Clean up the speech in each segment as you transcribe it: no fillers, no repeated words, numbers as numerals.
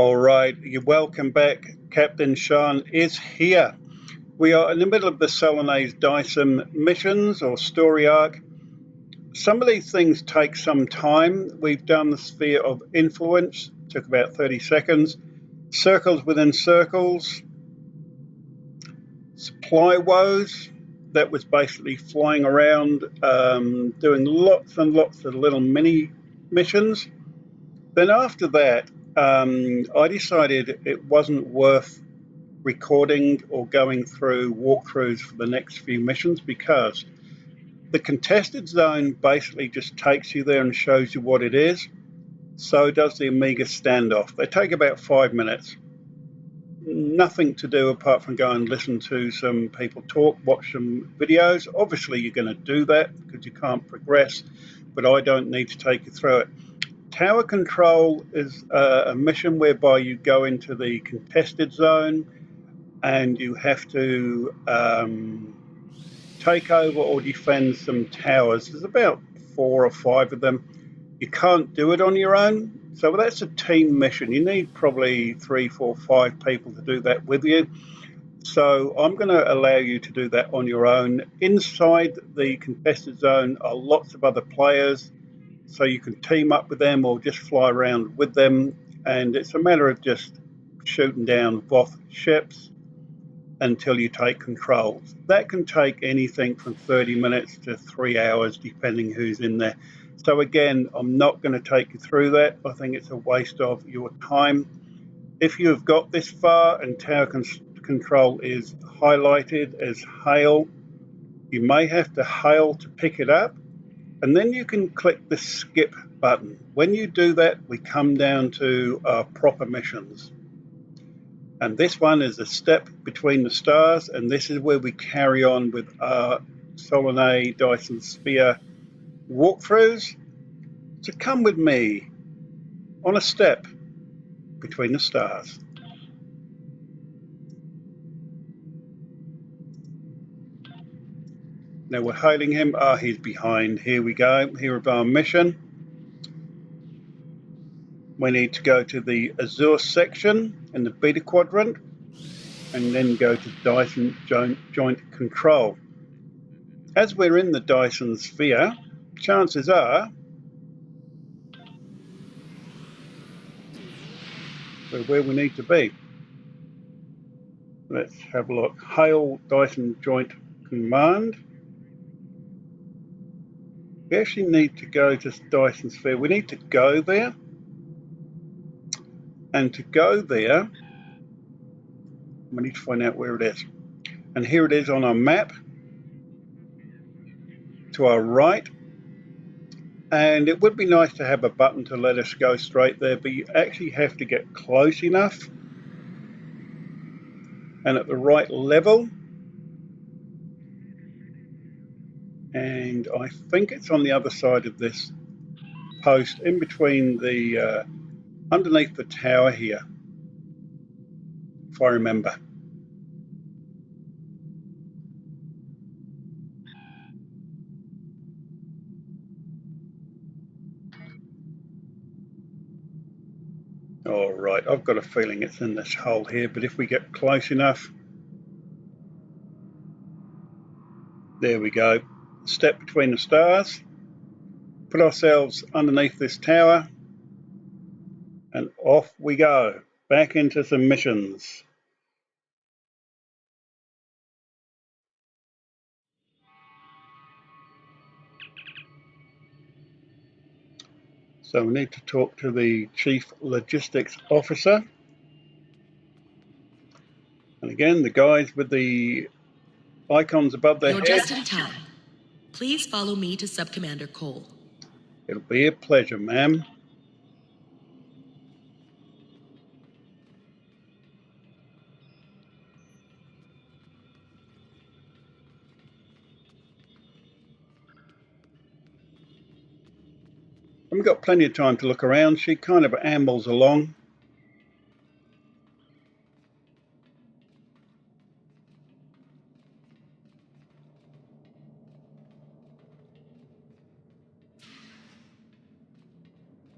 All right, you're welcome back. Captain Sean is here. We are in the middle of the Solanae Dyson missions or story arc. Some of these things take some time. We've done the sphere of influence, took about 30 seconds. Circles within circles. Supply woes, that was basically flying around, doing lots and lots of little mini missions. Then after that, I decided it wasn't worth recording or going through walkthroughs for the next few missions because the contested zone basically just takes you there and shows you what it is. So does the Amiga standoff. They take about 5 minutes. Nothing to do apart from go and listen to some people talk, watch some videos. Obviously you're going to do that because you can't progress, but I don't need to take you through it. Tower control is a mission whereby you go into the contested zone and you have to take over or defend some towers. There's about 4 or 5 of them. You can't do it on your own. So that's a team mission. You need probably 3, 4, 5 people to do that with you. So I'm going to allow you to do that on your own. Inside the contested zone are lots of other players, so you can team up with them or just fly around with them. And it's a matter of just shooting down Voth ships until you take control. That can take anything from 30 minutes to 3 hours, depending who's in there. So again, I'm not going to take you through that. I think it's a waste of your time. If you have got this far and tower control is highlighted as hail, you may have to hail to pick it up, and then you can click the skip button. When you do that, we come down to our proper missions. And this one is a step between the stars, and this is where we carry on with our Solanae Dyson Sphere walkthroughs. So come with me on a step between the stars. Now we're hailing him. He's behind. Here we go. Here is our mission. We need to go to the Azure section in the beta quadrant and then go to Dyson Joint Control. As we're in the Dyson Sphere, chances are we're where we need to be. Let's have a look. Hail Dyson Joint Command. We actually need to go to Dyson Sphere. We need to go there. And to go there, we need to find out where it is. And here it is on our map. To our right. And it would be nice to have a button to let us go straight there, but you actually have to get close enough and at the right level. And I think it's on the other side of this post, in between the, underneath the tower here, if I remember. All right, I've got a feeling it's in this hole here, but if we get close enough, there we go. Step between the stars, put ourselves underneath this tower, and off we go, back into some missions. So we need to talk to the Chief Logistics Officer. And again, the guys with the icons above their heads. You're just in time. Please follow me to Sub-Commander Cole. It'll be a pleasure, ma'am. And we've got plenty of time to look around. She kind of ambles along.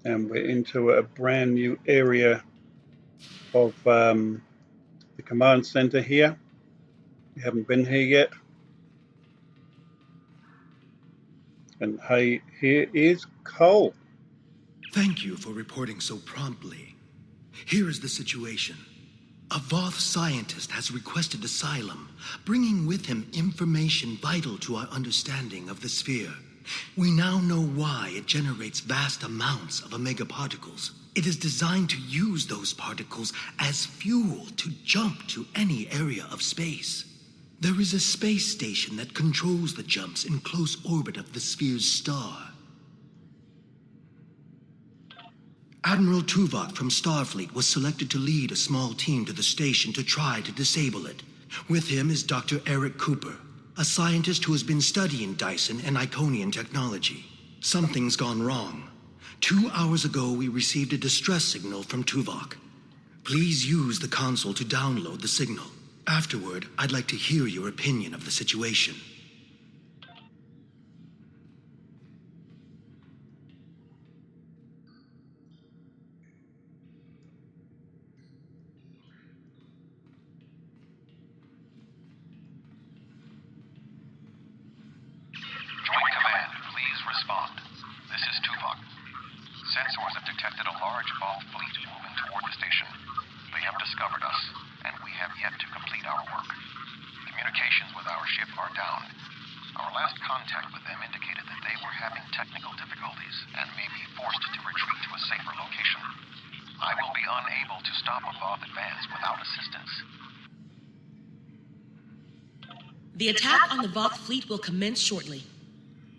And we're into a brand new area of the command center here. You haven't been here yet. And hey, here is Cole. Thank you for reporting so promptly. Here is the situation. A Voth scientist has requested asylum, bringing with him information vital to our understanding of the sphere. We now know why it generates vast amounts of omega particles. It is designed to use those particles as fuel to jump to any area of space. There is a space station that controls the jumps in close orbit of the sphere's star. Admiral Tuvok from Starfleet was selected to lead a small team to the station to try to disable it. With him is Dr. Eric Cooper, a scientist who has been studying Dyson and Iconian technology. Something's gone wrong. 2 hours ago, we received a distress signal from Tuvok. Please use the console to download the signal. Afterward, I'd like to hear your opinion of the situation. Joint Command, please respond. This is Tuvok. Sensors have detected a large Voth fleet moving toward the station. They have discovered us, and we have yet to complete our work. Communications with our ship are down. Our last contact with them indicated that they were having technical difficulties and may be forced to retreat to a safer location. I will be unable to stop a Voth advance without assistance. The attack on the Voth fleet will commence shortly.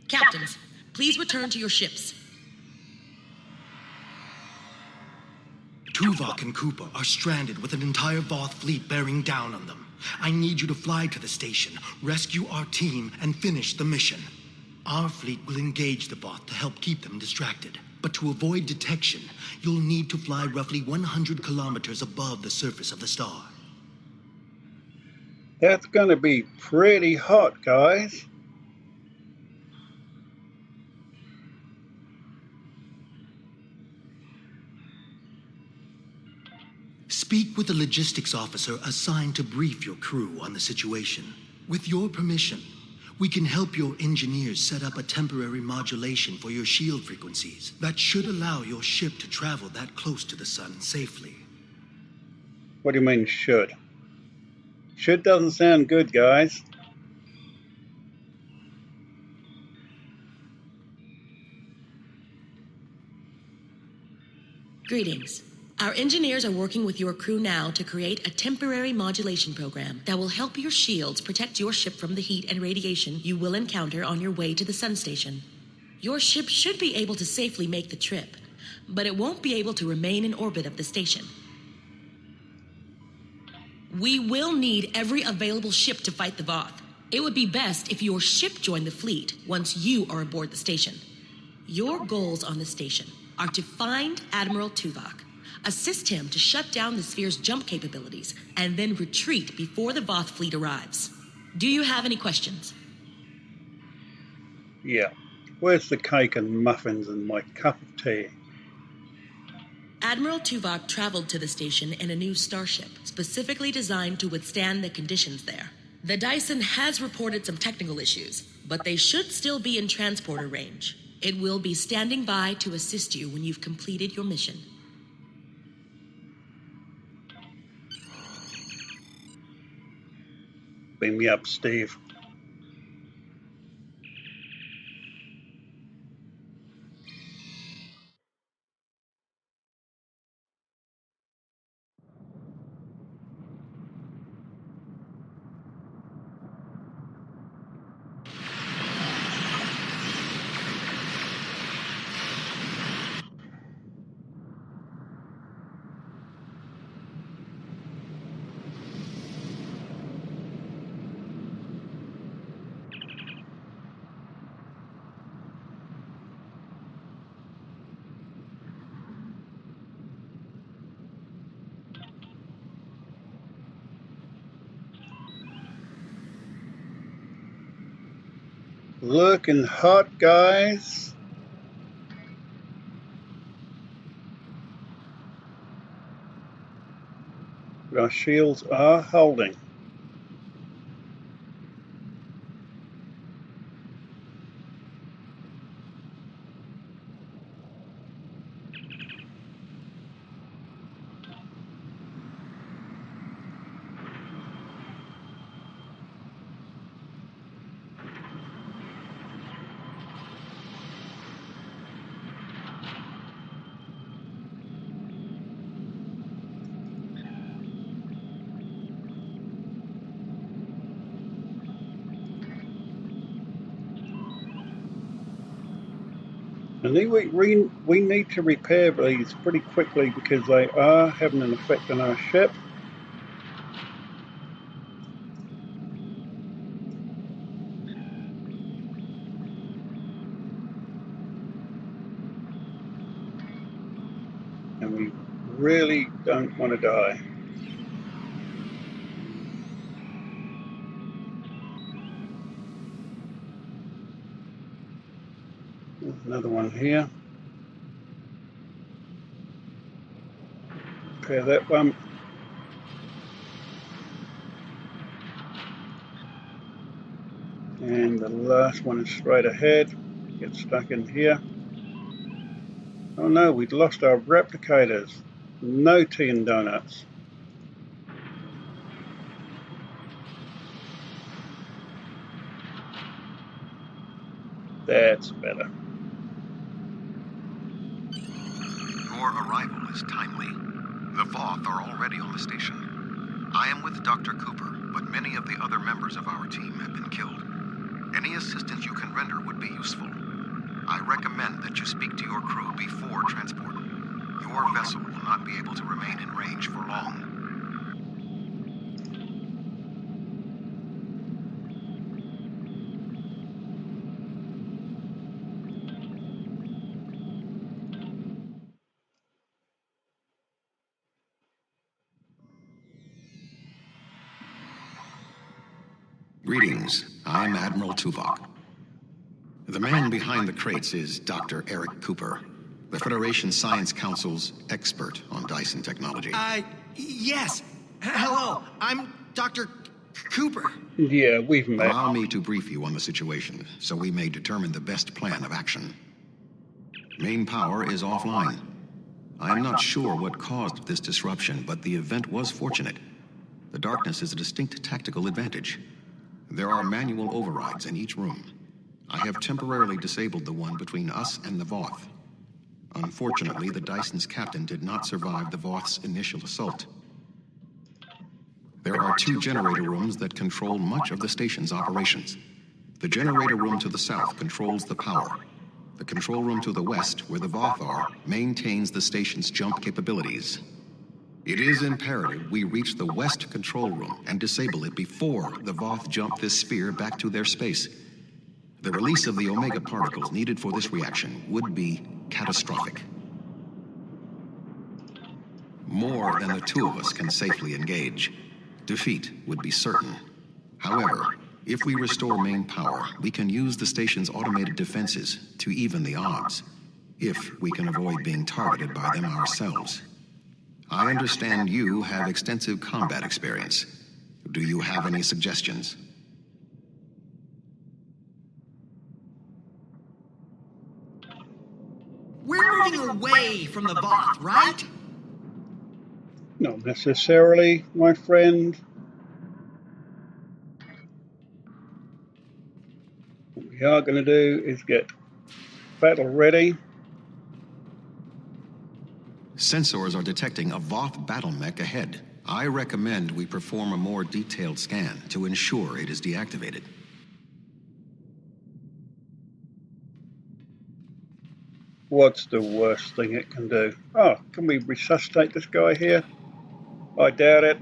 Captains, please return to your ships. Tuvok and Cooper are stranded with an entire Voth fleet bearing down on them. I need you to fly to the station, rescue our team, and finish the mission. Our fleet will engage the Voth to help keep them distracted. But to avoid detection, you'll need to fly roughly 100 kilometers above the surface of the star. That's going to be pretty hot, guys. Speak with the logistics officer assigned to brief your crew on the situation. With your permission, we can help your engineers set up a temporary modulation for your shield frequencies that should allow your ship to travel that close to the sun safely. What do you mean, should? Should doesn't sound good, guys. Greetings. Our engineers are working with your crew now to create a temporary modulation program that will help your shields protect your ship from the heat and radiation you will encounter on your way to the sun station. Your ship should be able to safely make the trip, but it won't be able to remain in orbit of the station. We will need every available ship to fight the Voth. It would be best if your ship joined the fleet once you are aboard the station. Your goals on the station are to find Admiral Tuvok, assist him to shut down the sphere's jump capabilities, and then retreat before the Voth fleet arrives. Do you have any questions? Yeah. Where's the cake and muffins and my cup of tea? Admiral Tuvok traveled to the station in a new starship, specifically designed to withstand the conditions there. The Dyson has reported some technical issues, but they should still be in transporter range. It will be standing by to assist you when you've completed your mission. Beam me up, Steve. Looking hot, guys. Our shields are holding. And we need to repair these pretty quickly because they are having an effect on our ship. And we really don't want to die. There's another one here. Repair that one. And the last one is straight ahead. Get stuck in here. Oh no, we'd lost our replicators. No tea and donuts. That's better. Your arrival is timely. The Voth are already on the station. I am with Dr. Cooper, but many of the other members of our team have been killed. Any assistance you can render would be useful. I recommend that you speak to your crew before transport. Your vessel will not be able to remain in range for long. Greetings, I'm Admiral Tuvok. The man behind the crates is Dr. Eric Cooper, the Federation Science Council's expert on Dyson technology. Yes. Hello, I'm Dr. Cooper. Yeah, we've met. Allow me to brief you on the situation, so we may determine the best plan of action. Main power is offline. I'm not sure what caused this disruption, but the event was fortunate. The darkness is a distinct tactical advantage. There are manual overrides in each room. I have temporarily disabled the one between us and the Voth. Unfortunately, the Dyson's captain did not survive the Voth's initial assault. There are 2 generator rooms that control much of the station's operations. The generator room to the south controls the power. The control room to the west, where the Voth are, maintains the station's jump capabilities. It is imperative we reach the west control room and disable it before the Voth jump this sphere back to their space. The release of the Omega particles needed for this reaction would be catastrophic. More than the 2 of us can safely engage. Defeat would be certain. However, if we restore main power, we can use the station's automated defenses to even the odds, if we can avoid being targeted by them ourselves. I understand you have extensive combat experience. Do you have any suggestions? We're moving away from the Voth, right? Not necessarily, my friend. What we are going to do is get battle ready. Sensors are detecting a Voth battle mech ahead. I recommend we perform a more detailed scan to ensure it is deactivated. What's the worst thing it can do? Oh, can we resuscitate this guy here? I doubt it.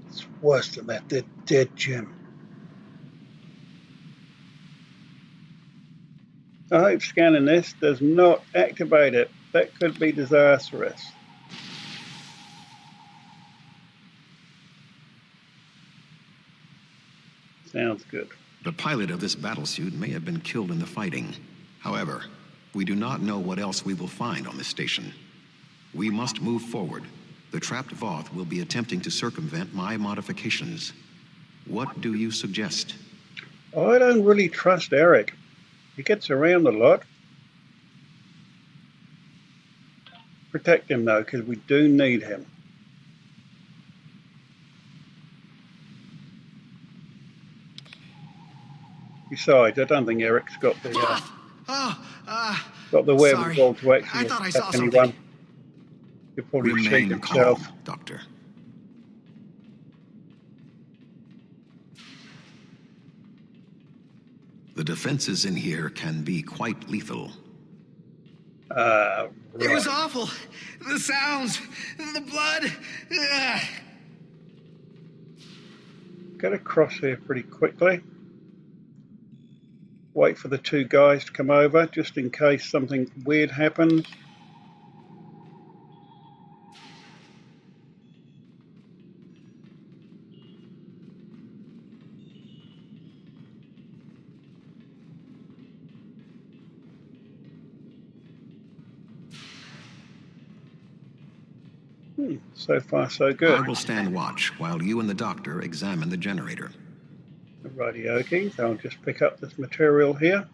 It's worse than that. They're dead, Jim. I hope scanning this does not activate it. That could be disastrous. Sounds good. The pilot of this battlesuit may have been killed in the fighting. However, we do not know what else we will find on this station. We must move forward. The trapped Voth will be attempting to circumvent my modifications. What do you suggest? I don't really trust Eric. He gets around a lot. Protect him though, because we do need him. Besides, I don't think Eric's got the wherewithal to actually attack anyone. He'll probably cheat Remain himself. calm, Doctor. The defenses in here can be quite lethal. Right. It was awful. The sounds, the blood. Get across here pretty quickly. Wait for the two guys to come over, just in case something weird happens. So far, so good. I will stand watch while you and the doctor examine the generator. Righty-okey, so I'll just pick up this material here.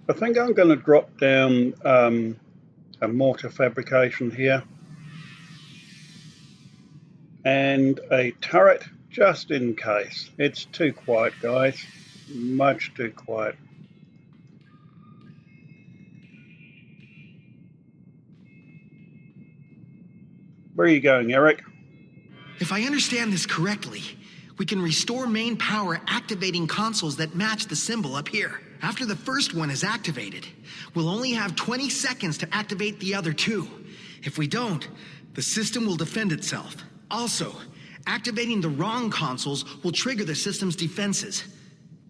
I think I'm going to drop down a mortar fabrication here and a turret just in case. It's too quiet, guys. Much too quiet. Where are you going, Eric? If I understand this correctly, we can restore main power activating consoles that match the symbol up here. After the first one is activated, we'll only have 20 seconds to activate the other two. If we don't, the system will defend itself. Also, activating the wrong consoles will trigger the system's defenses.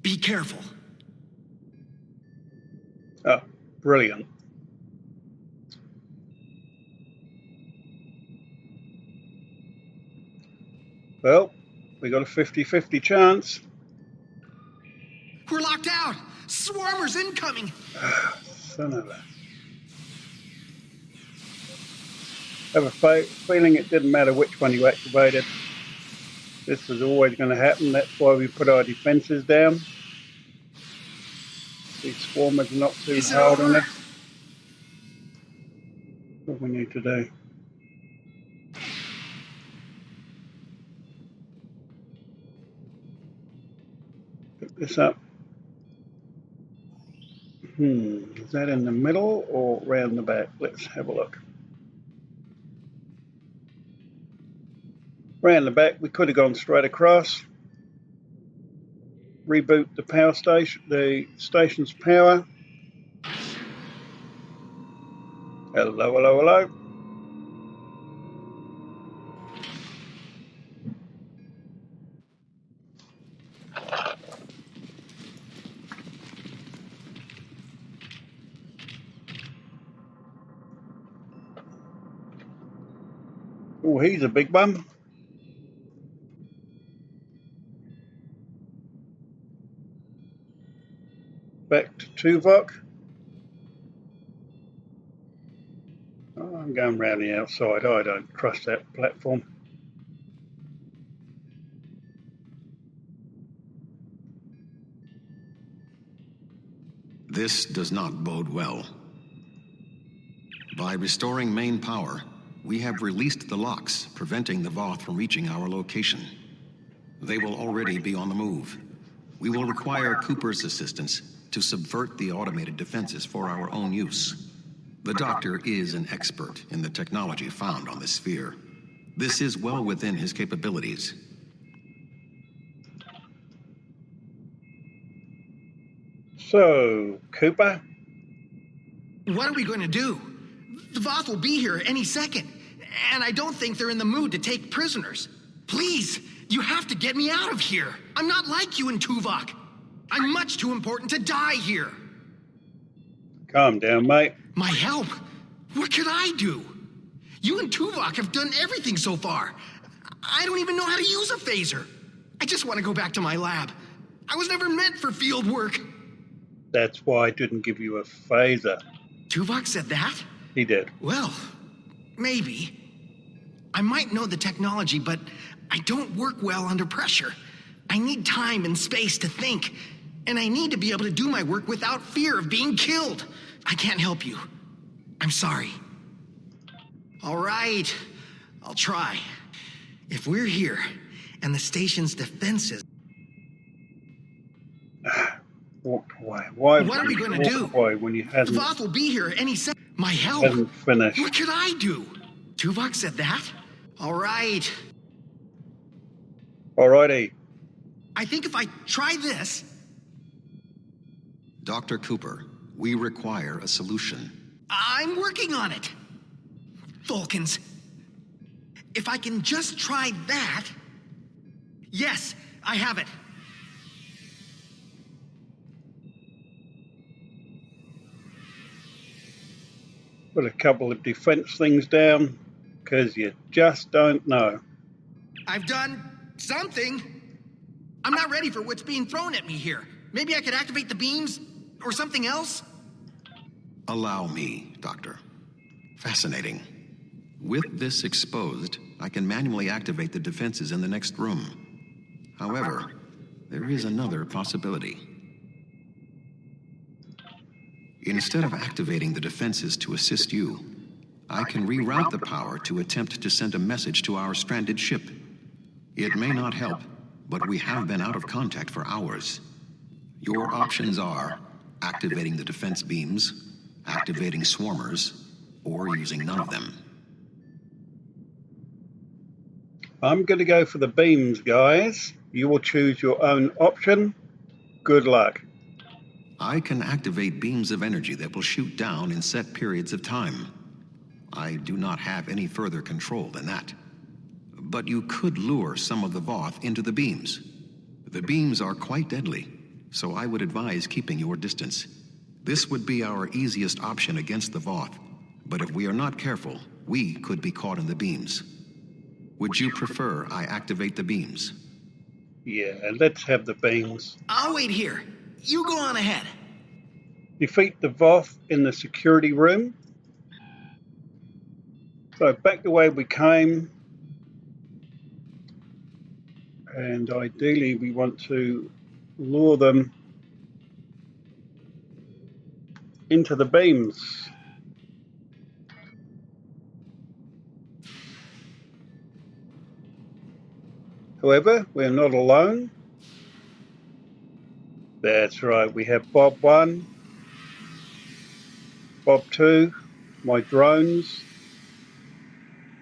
Be careful. Oh, brilliant. Well, we got a 50-50 chance. We're locked out! Swarmers incoming! Son of a... I have a feeling it didn't matter which one you activated. This was always going to happen. That's why we put our defenses down. These swarmers are not too hard on us. What we need to do. Pick this up. Is that in the middle or round the back? Let's have a look. Round the back, we could have gone straight across. Reboot the power station, the station's power. Hello, hello, hello. Oh, he's a big one. Back to Tuvok. Oh, I'm going round the outside. I don't trust that platform. This does not bode well. By restoring main power, we have released the locks, preventing the Voth from reaching our location. They will already be on the move. We will require Cooper's assistance to subvert the automated defenses for our own use. The Doctor is an expert in the technology found on the sphere. This is well within his capabilities. So, Cooper? What are we going to do? The Voth will be here any second, and I don't think they're in the mood to take prisoners. Please, you have to get me out of here. I'm not like you and Tuvok. I'm much too important to die here. Calm down, mate. My help? What could I do? You and Tuvok have done everything so far. I don't even know how to use a phaser. I just want to go back to my lab. I was never meant for field work. That's why I didn't give you a phaser. Tuvok said that? He did. Well, maybe. I might know the technology, but I don't work well under pressure. I need time and space to think, and I need to be able to do my work without fear of being killed. I can't help you. I'm sorry. All right, I'll try. If we're here, and the station's defenses... Walked away. Why What are we going to do? Away when you hadn't, Voth will be here any second. My help? hadn't finished? What could I do? Tuvok said that? All right. Alrighty. I think if I try this... Dr. Cooper, we require a solution. I'm working on it. Vulcans. If I can just try that... Yes, I have it. Put a couple of defense things down, because you just don't know. I've done something. I'm not ready for what's being thrown at me here. Maybe I could activate the beams or something else? Allow me, Doctor. Fascinating. With this exposed, I can manually activate the defenses in the next room. However, there is another possibility. Instead of activating the defenses to assist you, I can reroute the power to attempt to send a message to our stranded ship. It may not help, but we have been out of contact for hours. Your options are activating the defense beams, activating swarmers, or using none of them. I'm going to go for the beams, guys. You will choose your own option. Good luck. I can activate beams of energy that will shoot down in set periods of time. I do not have any further control than that. But you could lure some of the Voth into the beams. The beams are quite deadly, so I would advise keeping your distance. This would be our easiest option against the Voth, but if we are not careful, we could be caught in the beams. Would you prefer I activate the beams? Yeah, let's have the beams. I'll wait here. You go on ahead. Defeat the Voth in the security room. So back the way we came. And ideally we want to lure them into the beams. However, we're not alone. That's right, we have Bob 1, Bob 2, my drones,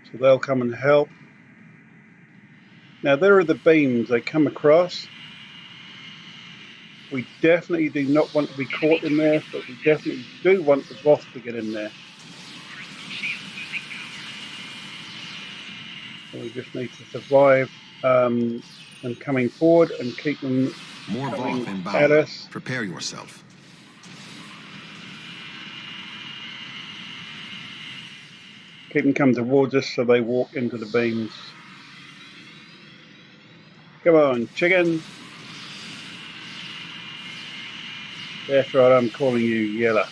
so they'll come and help. Now there are the beams they come across. We definitely do not want to be caught in there, but we definitely do want the Voth to get in there. So we just need to survive them coming forward and keep them More coming Voth at inbound. us. Prepare yourself. Keep them coming towards us so they walk into the beams. Come on, chicken. That's right, I'm calling you Yella.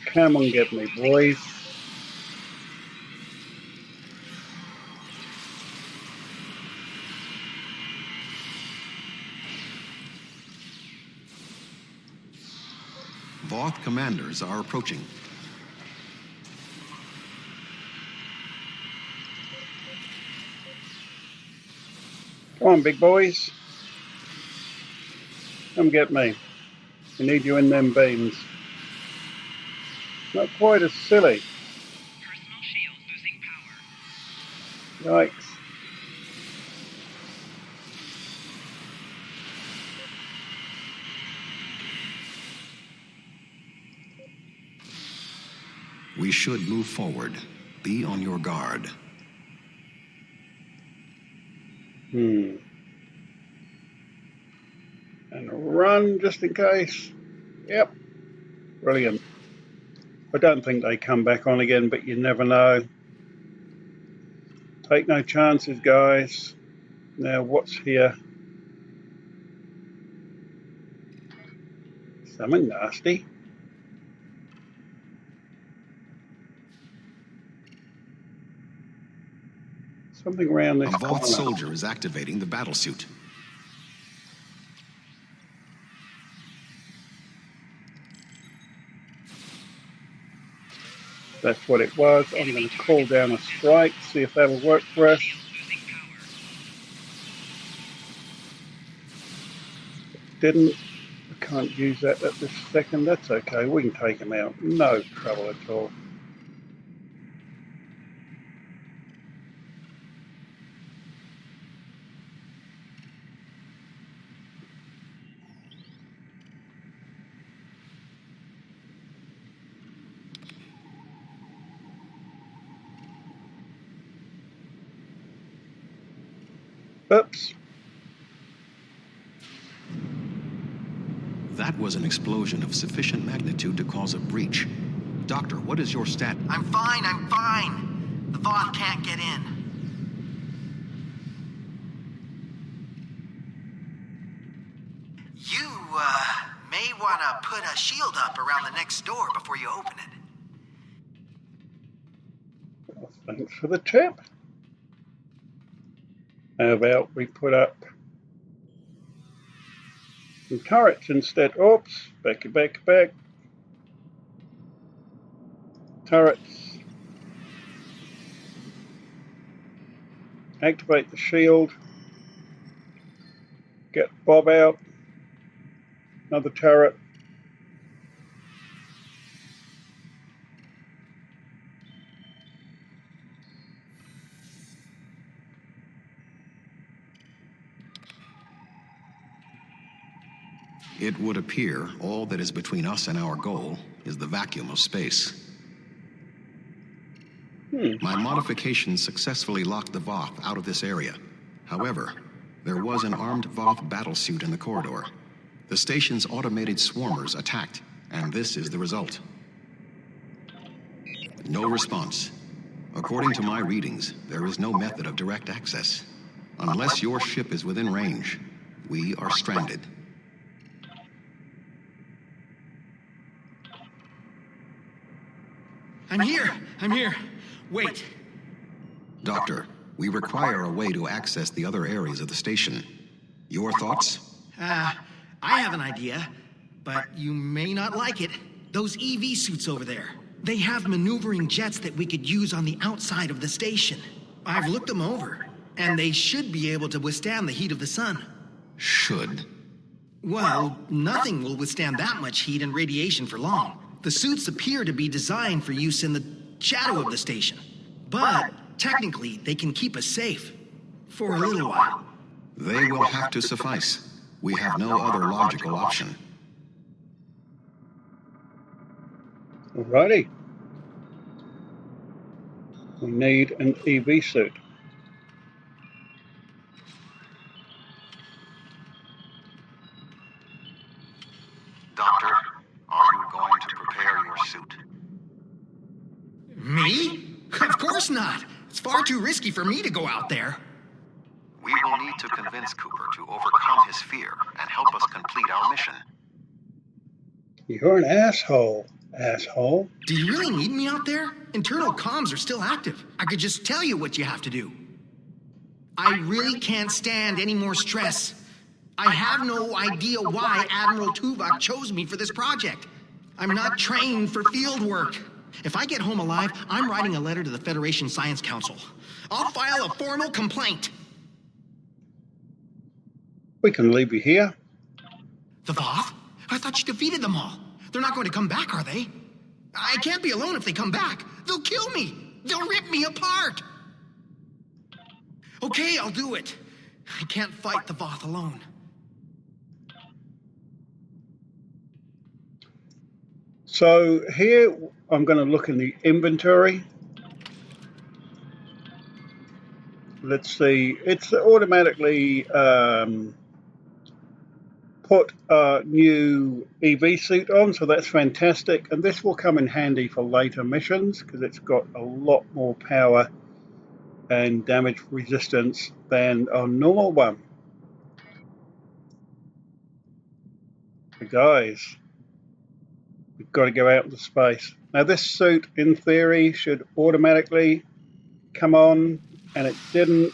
Come on, get me, boys. Voth commanders are approaching. Come on, big boys. Come get me. We need you in them beams. Not quite as silly. Personal shield losing power. Yikes. We should move forward. Be on your guard. And run just in case. Yep. Brilliant. I don't think they come back on again, but you never know. Take no chances, guys. Now, what's here? Something nasty. Something around this A Voth corner. soldier is activating the battlesuit. That's what it was. I'm going to call down a strike, see if that'll work for us. Didn't. I can't use that at this second. That's okay. We can take him out. No trouble at all. Oops. That was an explosion of sufficient magnitude to cause a breach. Doctor, what is your stat? I'm fine. The Voth can't get in. You, may want to put a shield up around the next door before you open it. Well, thanks for the tip. How about we put up some turrets instead? Oops. Back. Turrets. Activate the shield. Get Bob out. Another turret. It would appear all that is between us and our goal is the vacuum of space. My modifications successfully locked the Voth out of this area. However, there was an armed Voth battlesuit in the corridor. The station's automated swarmers attacked, and this is the result. No response. According to my readings, there is no method of direct access. Unless your ship is within range, we are stranded. I'm here. Wait. Doctor, we require a way to access the other areas of the station. Your thoughts? I have an idea, but you may not like it. Those EV suits over there. They have maneuvering jets that we could use on the outside of the station. I've looked them over, and they should be able to withstand the heat of the sun. Should. Well, nothing will withstand that much heat and radiation for long. The suits appear to be designed for use in the shadow of the station. But technically, they can keep us safe. For a little while. They will have to suffice. We have no other logical option. Alrighty. We need an EV suit. Doctor, are you going to prepare your suit? Me? Of course not. It's far too risky for me to go out there. We will need to convince Cooper to overcome his fear and help us complete our mission. You're an asshole. Do you really need me out there? Internal comms are still active. I could just tell you what you have to do. I really can't stand any more stress. I have no idea why Admiral Tuvok chose me for this project. I'm not trained for field work. If I get home alive, I'm writing a letter to the Federation Science Council. I'll file a formal complaint. We can leave you here. The Voth? I thought you defeated them all. They're not going to come back, are they? I can't be alone if they come back. They'll kill me. They'll rip me apart. Okay, I'll do it. I can't fight the Voth alone. So here I'm going to look in the inventory. Let's see. It's automatically put a new EV suit on, so that's fantastic. And this will come in handy for later missions because it's got a lot more power and damage resistance than a normal one. So guys, we've got to go out into space. Now this suit, in theory, should automatically come on, and it didn't.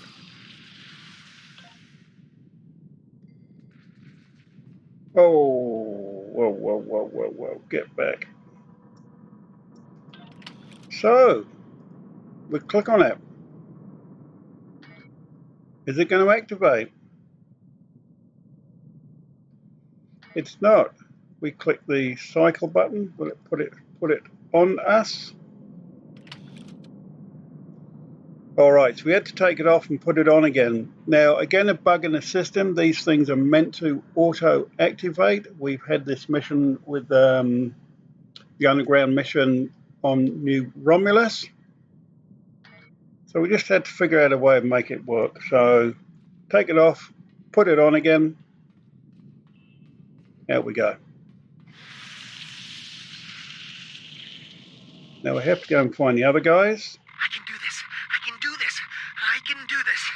Oh, whoa, get back. So, we click on it. Is it going to activate? It's not. We click the cycle button. Will it put it on us? All right, so we had to take it off and put it on again. Now, again, a bug in the system. These things are meant to auto-activate. We've had this mission with the underground mission on New Romulus. So we just had to figure out a way of making it work. So take it off, put it on again. Out we go. Now we have to go and find the other guys. I can do this. I can do this. I can do this.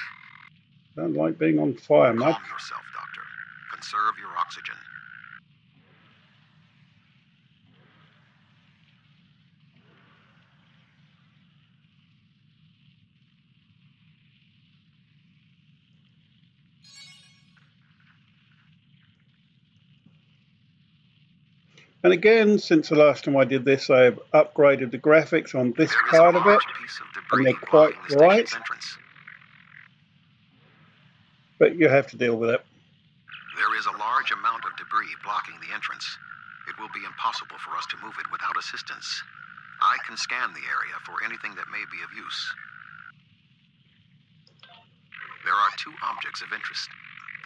Don't like being on fire much. Calm yourself, Doctor. Conserve your oxygen. And again, since the last time I did this, I've upgraded the graphics on this There is part a of it, large piece of and debris they're quite blocking the bright, station's entrance. but you have to deal with it. There is a large amount of debris blocking the entrance. It will be impossible for us to move it without assistance. I can scan the area for anything that may be of use. There are two objects of interest.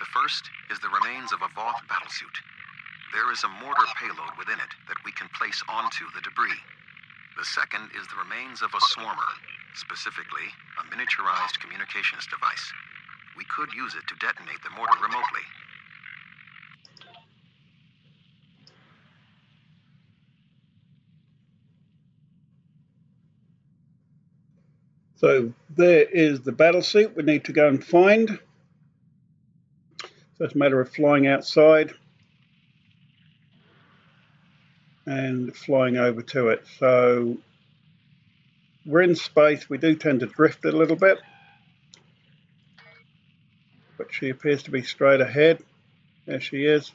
The first is the remains of a Voth battlesuit. There is a mortar payload within it that we can place onto the debris. The second is the remains of a swarmer, specifically a miniaturized communications device. We could use it to detonate the mortar remotely. So there is the battlesuit we need to go and find. So it's a matter of flying outside and flying over to it. So we're in space. We do tend to drift a little bit, but she appears to be straight ahead. There she is.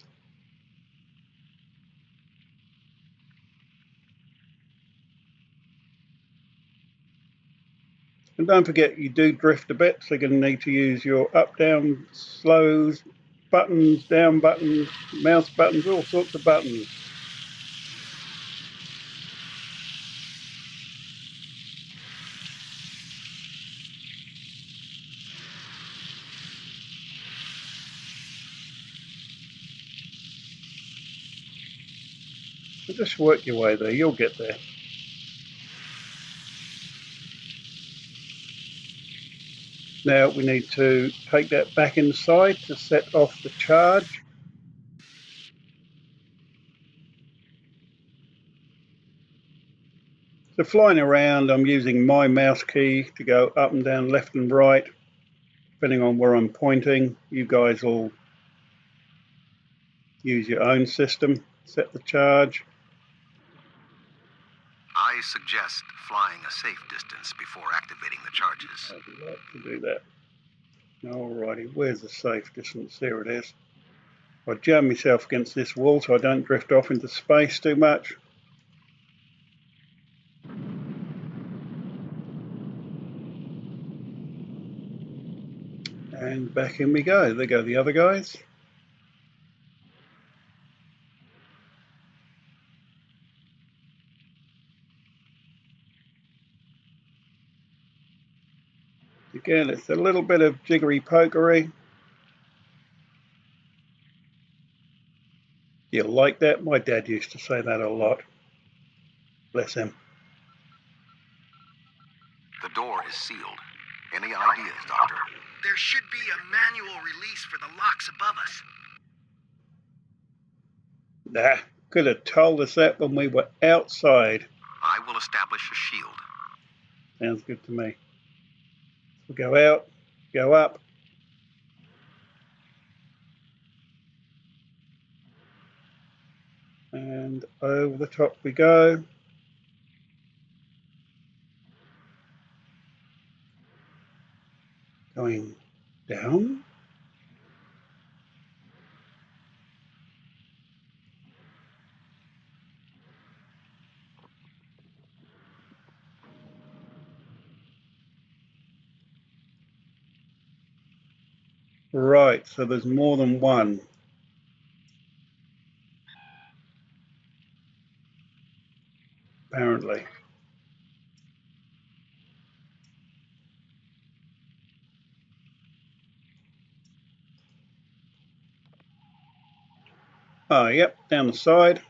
And don't forget, you do drift a bit, so you're going to need to use your up, down, slows, buttons, down buttons, mouse buttons, all sorts of buttons. So just work your way there, you'll get there. Now we need to take that back inside to set off the charge. So flying around, I'm using my mouse key to go up and down, left and right, depending on where I'm pointing. You guys will use your own system, set the charge. I suggest flying a safe distance before activating the charges. I'd like to do that. Alrighty, where's the safe distance? There it is. I jam myself against this wall so I don't drift off into space too much. And back in we go. There go the other guys. Again, it's a little bit of jiggery pokery. You like that? My dad used to say that a lot. Bless him. The door is sealed. Any ideas, Doctor? There should be a manual release for the locks above us. Nah, could have told us that when we were outside. I will establish a shield. Sounds good to me. We'll go out, go up. And over the top we go. Going down. Right, so there's more than one. Apparently. Oh, yep, down the side.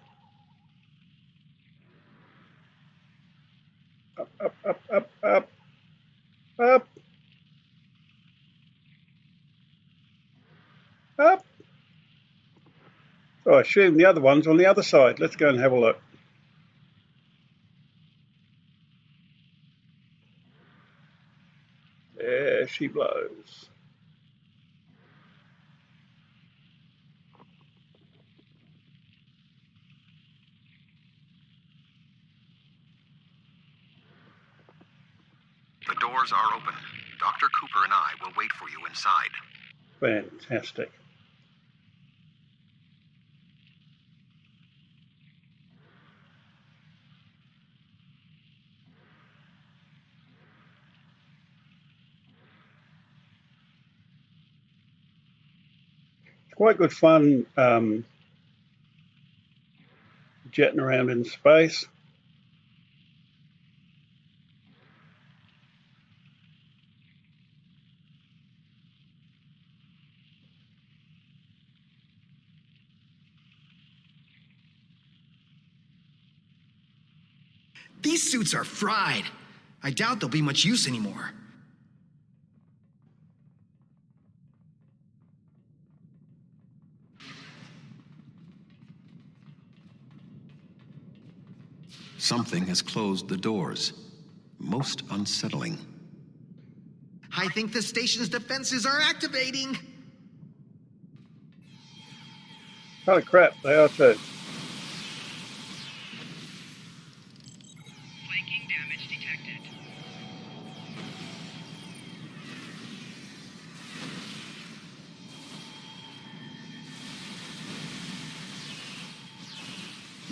Up, up, up, up, up, up, up. So I assume the other one's on the other side. Let's go and have a look. There she blows. The doors are open. Dr. Cooper and I will wait for you inside. Fantastic. It's quite good fun jetting around in space. These suits are fried. I doubt they'll be much use anymore. Something has closed the doors. Most unsettling. I think the station's defenses are activating. Holy crap, they are too. Flanking damage detected.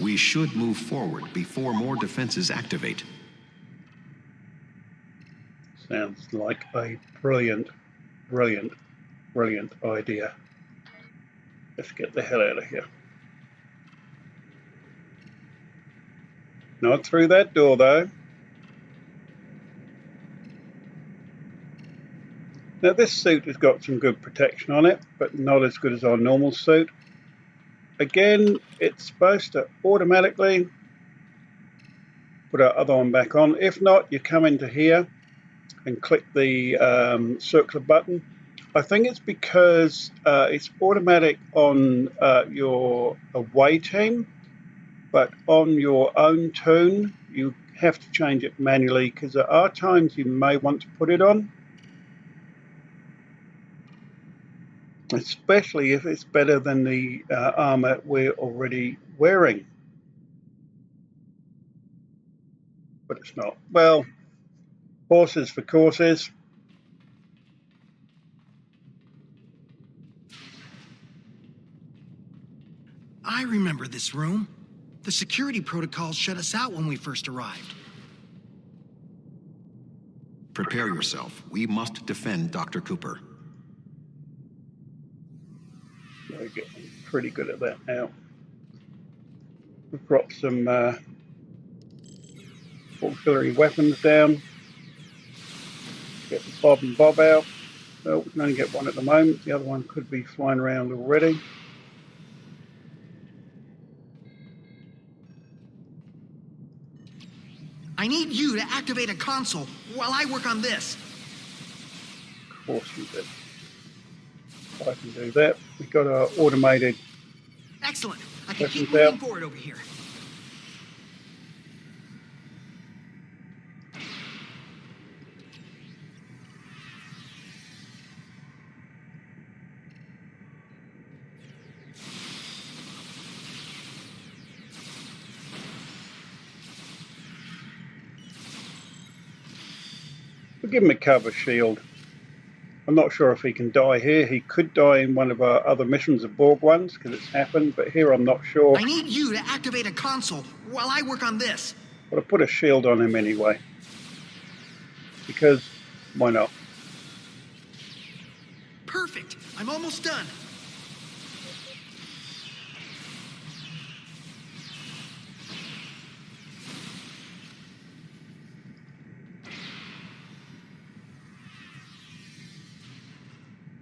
We should move forward before more defenses activate. Sounds like a brilliant, brilliant, brilliant idea. Let's get the hell out of here. Not through that door, though. Now, this suit has got some good protection on it, but not as good as our normal suit. Again, it's supposed to automatically put our other one back on. If not, you come into here and click the circular button. I think it's because it's automatic on your away team, but on your own tune, you have to change it manually because there are times you may want to put it on, especially if it's better than the armor we're already wearing. But it's not. Well, horses for courses. I remember this room. The security protocols shut us out when we first arrived. Prepare yourself. We must defend Dr. Cooper. We're getting pretty good at that now. We've dropped some auxiliary weapons down. Get the bob and bob out. Well, we can only get one at the moment. The other one could be flying around already. I need you to activate a console while I work on this. Of course you did. I can do that. We've got our automated. Excellent. I Okay, keep Weapons moving out. forward over here. We'll give him a cover shield. I'm not sure if he can die here. He could die in one of our other missions of Borg ones, because it's happened, but here I'm not sure. I need you to activate a console while I work on this. But I put a shield on him anyway. Because, why not? Perfect. I'm almost done.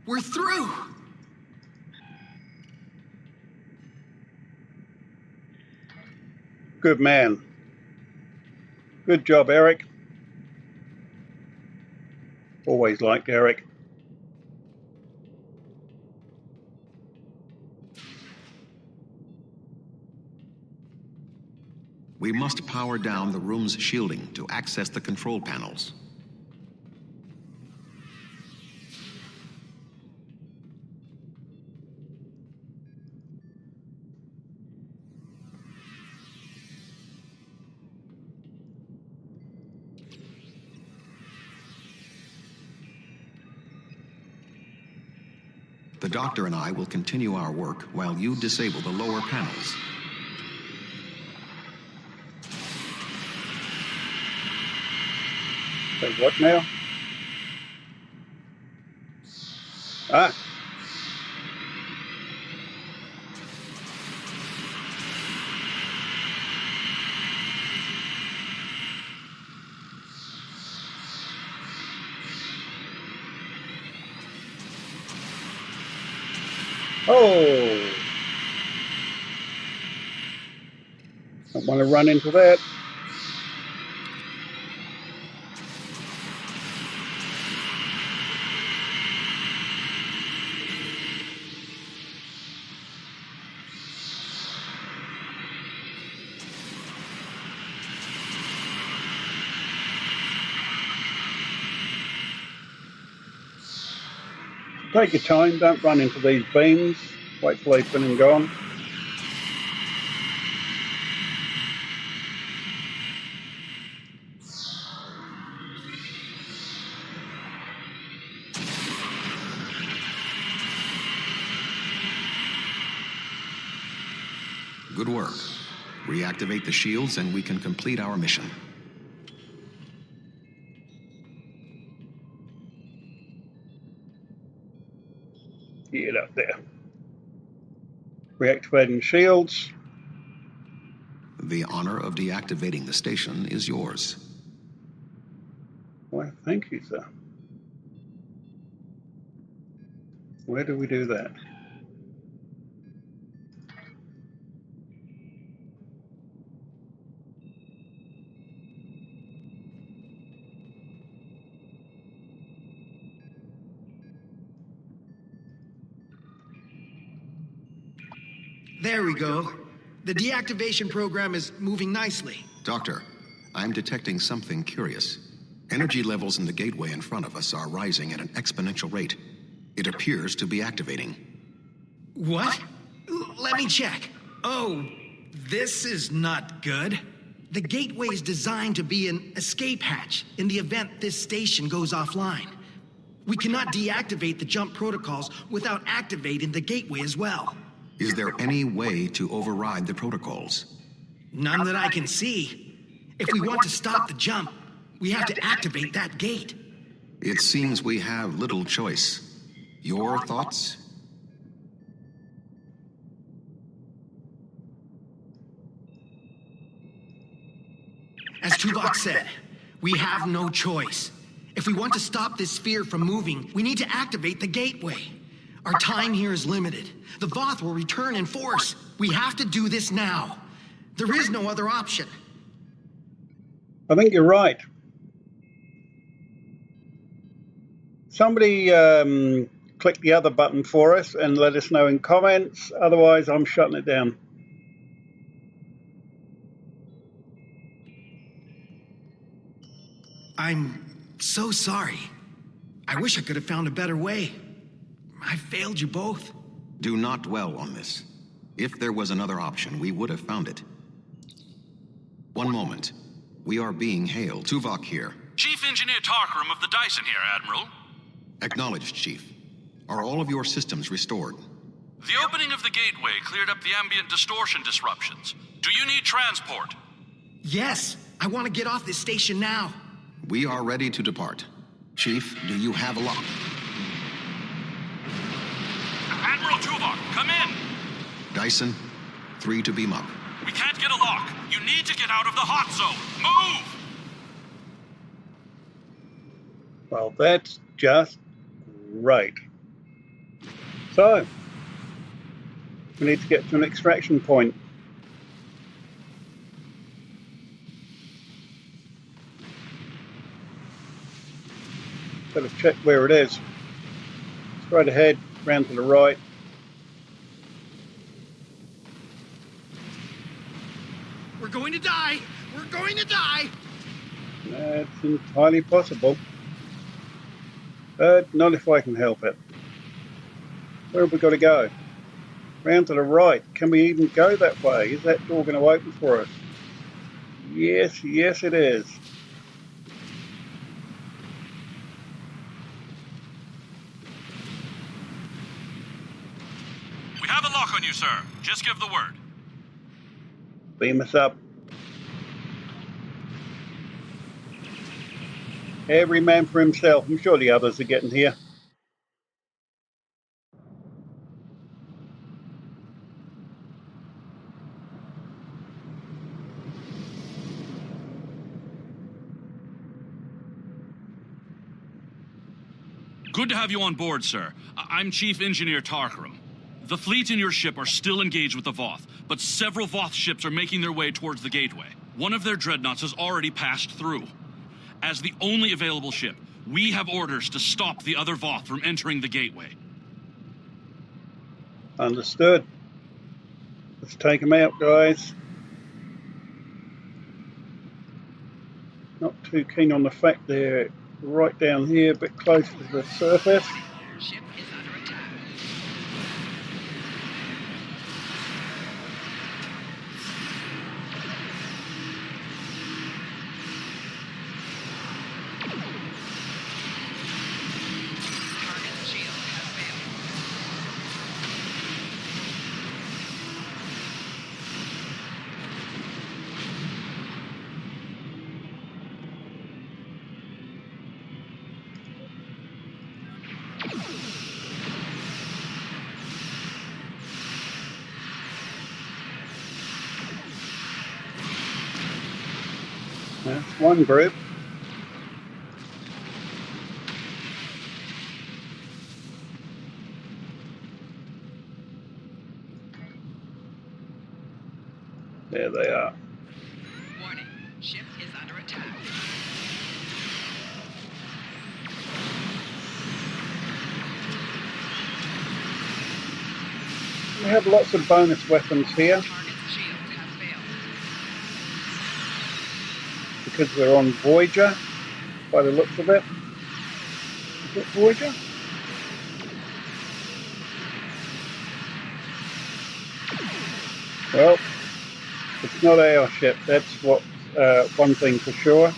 We're through. Good man. Good job, Eric. Always liked Eric. We must power down the room's shielding to access the control panels. The doctor and I will continue our work while you disable the lower panels. So what now? Ah. Oh. Don't want to run into that. Take your time, don't run into these beams. Wait till they've been and gone. Good work. Reactivate the shields and we can complete our mission. Get up there. Reactivating shields. The honor of deactivating the station is yours. Well, thank you, sir. Where do we do that? There we go. The deactivation program is moving nicely. Doctor, I'm detecting something curious. Energy levels in the gateway in front of us are rising at an exponential rate. It appears to be activating. What? Let me check. Oh, this is not good. The gateway is designed to be an escape hatch in the event this station goes offline. We cannot deactivate the jump protocols without activating the gateway as well. Is there any way to override the protocols? None that I can see. If we want to stop the jump, we have to activate that gate. It seems we have little choice. Your thoughts? As Tuvok said, we have no choice. If we want to stop this sphere from moving, we need to activate the gateway. Our time here is limited. The Voth will return in force. We have to do this now. There is no other option. I think you're right. Somebody click the other button for us and let us know in comments. Otherwise, I'm shutting it down. I'm so sorry. I wish I could have found a better way. I failed you both. Do not dwell on this. If there was another option, we would have found it. One moment. We are being hailed. Tuvok here. Chief Engineer Tarkram of the Dyson here, Admiral. Acknowledged, Chief. Are all of your systems restored? The opening of the gateway cleared up the ambient distortion disruptions. Do you need transport? Yes, I want to get off this station now. We are ready to depart. Chief, do you have a lock? Admiral Tuvok, come in! Dyson, 3 to beam up. We can't get a lock. You need to get out of the hot zone. Move! Well, that's just great. So, we need to get to an extraction point. Got to check where it is. Straight ahead, round to the right. We're going to die! We're going to die! That's entirely possible. Not if I can help it. Where have we got to go? Round to the right. Can we even go that way? Is that door going to open for us? Yes, yes it is. We have a lock on you, sir. Just give the word. Beam us up. Every man for himself. I'm sure the others are getting here. Good to have you on board, sir. I'm Chief Engineer Tarkram. The fleet and your ship are still engaged with the Voth, but several Voth ships are making their way towards the gateway. One of their dreadnoughts has already passed through. As the only available ship, we have orders to stop the other Voth from entering the gateway. Understood. Let's take them out, guys. Not too keen on the fact they're right down here, a bit closer to the surface. Ship is under attack. Target's shield has failed. That's one group. There they are. Warning, ship is under attack. We have lots of bonus weapons here Target's shield has failed. because we're on Voyager, by the looks of it. Is it Voyager? Well, it's not our ship, that's what one thing for sure.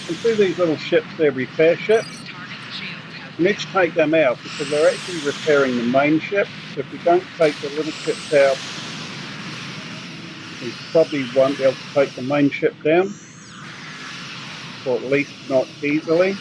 You see these little ships, they're repair ships. Target's shield has We need to take them out because they're actually repairing the main ship. So if we don't take the little ships out, we probably won't be able to take the main ship down, or at least not easily.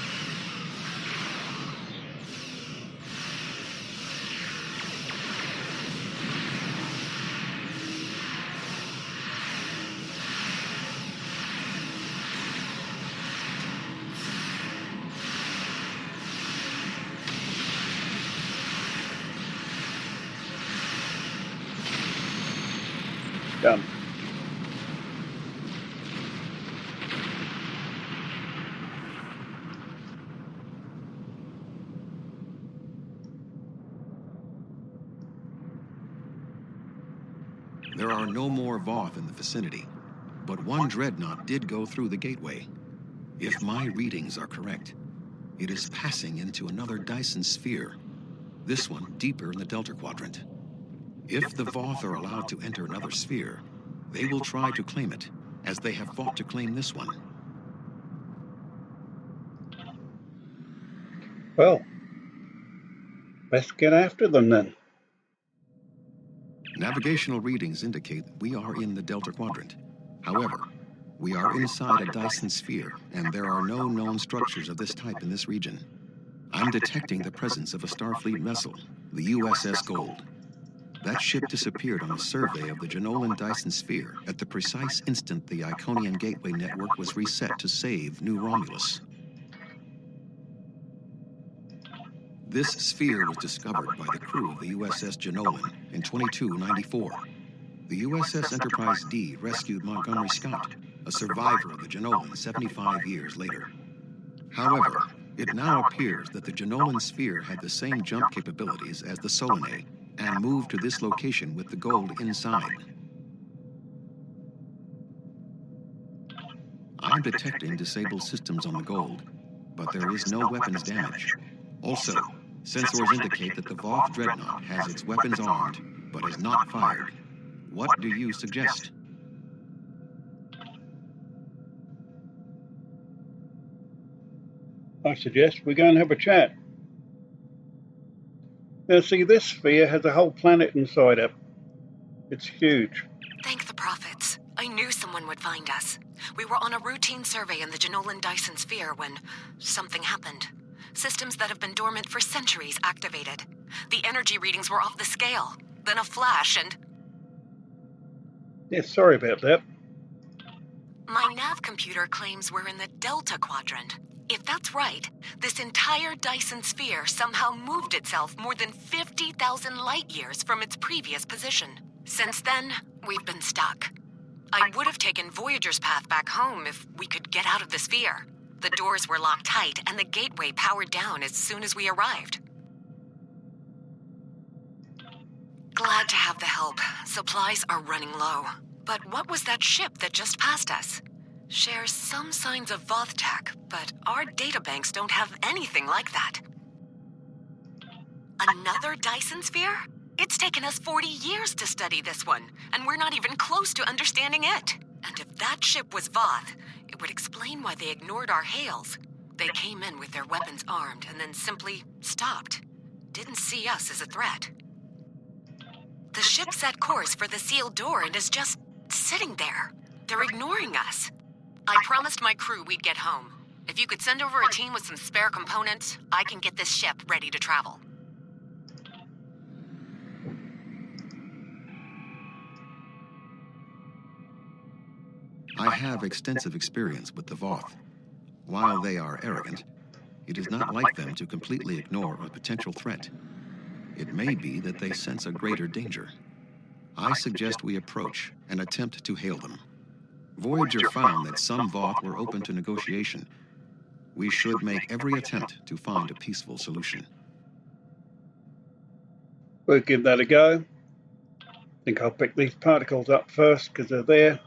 Done. There are no more Voth in the vicinity, but one dreadnought did go through the gateway. If my readings are correct, it is passing into another Dyson Sphere, this one deeper in the Delta Quadrant. If the Voth are allowed to enter another sphere, they will try to claim it, as they have fought to claim this one. Well, let's get after them then. Navigational readings indicate we are in the Delta Quadrant. However, we are inside a Dyson Sphere, and there are no known structures of this type in this region. I'm detecting the presence of a Starfleet vessel, the USS Gold. That ship disappeared on a survey of the Jenolan Dyson Sphere at the precise instant the Iconian Gateway network was reset to save New Romulus. This sphere was discovered by the crew of the USS Jenolan in 2294. The USS Enterprise D rescued Montgomery Scott, a survivor of the Jenolan 75 years later. However, it now appears that the Jenolan sphere had the same jump capabilities as the Solanae and moved to this location with the gold inside. I'm detecting disabled systems on the gold, but there is no weapons damage. Also, sensors indicate that the Voth Dreadnought has its weapons armed, but is not fired. What do you suggest? I suggest we go and have a chat. Now see, this sphere has a whole planet inside it. It's huge. Thank the prophets. I knew someone would find us. We were on a routine survey in the Jenolan Dyson Sphere when something happened. Systems that have been dormant for centuries activated. The energy readings were off the scale. Then a flash and... Yeah, sorry about that. My nav computer claims we're in the Delta Quadrant. If that's right, this entire Dyson Sphere somehow moved itself more than 50,000 light years from its previous position. Since then, we've been stuck. I would have taken Voyager's path back home if we could get out of the sphere. The doors were locked tight and the gateway powered down as soon as we arrived. Glad to have the help. Supplies are running low. But what was that ship that just passed us? Shares some signs of Voth tech, but our databanks don't have anything like that. Another Dyson Sphere? It's taken us 40 years to study this one, and we're not even close to understanding it. And if that ship was Voth, it would explain why they ignored our hails. They came in with their weapons armed and then simply stopped. Didn't see us as a threat. The ship set course for the sealed door and is just sitting there. They're ignoring us. I promised my crew we'd get home. If you could send over a team with some spare components, I can get this ship ready to travel. I have extensive experience with the Voth. While they are arrogant, it is not like them to completely ignore a potential threat. It may be that they sense a greater danger. I suggest we approach and attempt to hail them. Voyager found that some Voth were open to negotiation. We should make every attempt to find a peaceful solution. We'll give that a go. I think I'll pick these particles up first because they're there.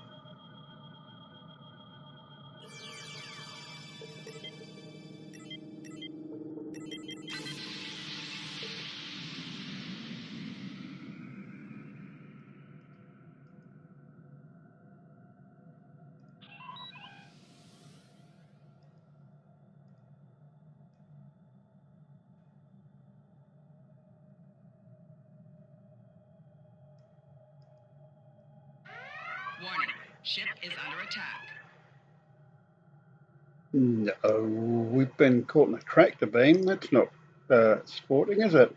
Warning, ship is under attack. No, we've been caught in a tractor beam. That's not sporting, is it?